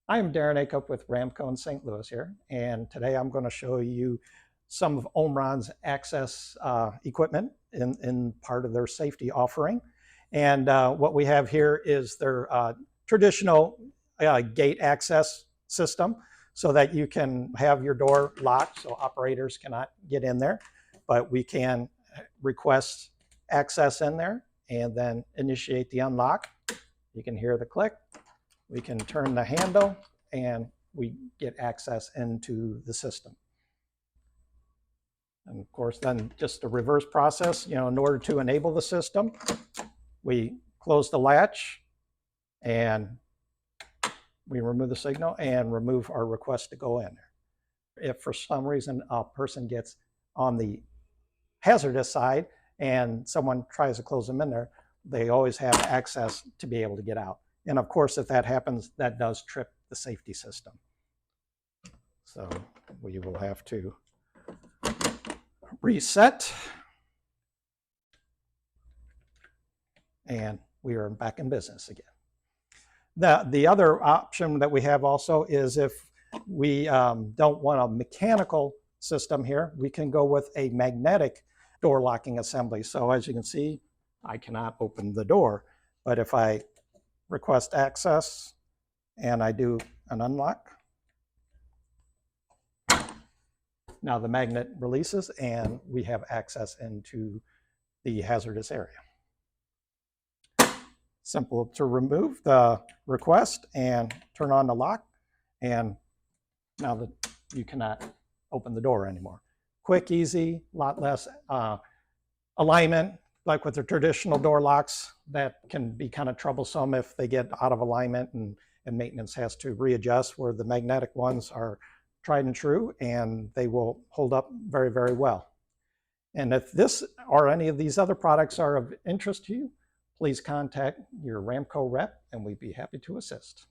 I am Darin Acup with Ramco in St. Louis here, and today I'm going to show you some of Omron's access equipment in part of their safety offering. And what we have here is their traditional gate access system so that you can have your door locked so operators cannot get in there, but we can request access in there and then initiate the unlock. You can hear the click. We can turn the handle and we get access into the system. And of course, then just the reverse process, in order to enable the system, we close the latch and we remove the signal and remove our request to go in there. If for some reason a person gets on the hazardous side and someone tries to close them in there, they always have access to be able to get out. And of course, if that happens, that does trip the safety system. So we will have to reset. And we are back in business again. The other option that we have also is if we don't want a mechanical system here, we can go with a magnetic door locking assembly. So as you can see, I cannot open the door, but if I request access and I do an unlock, now the magnet releases and we have access into the hazardous area. Simple to remove the request and turn on the lock, and now that you cannot open the door anymore. Quick, easy, a lot less alignment, like with the traditional door locks that can be kind of troublesome if they get out of alignment and maintenance has to readjust, where the magnetic ones are tried and true and they will hold up very, very well. And if this or any of these other products are of interest to you, please contact your Ramco rep and we'd be happy to assist.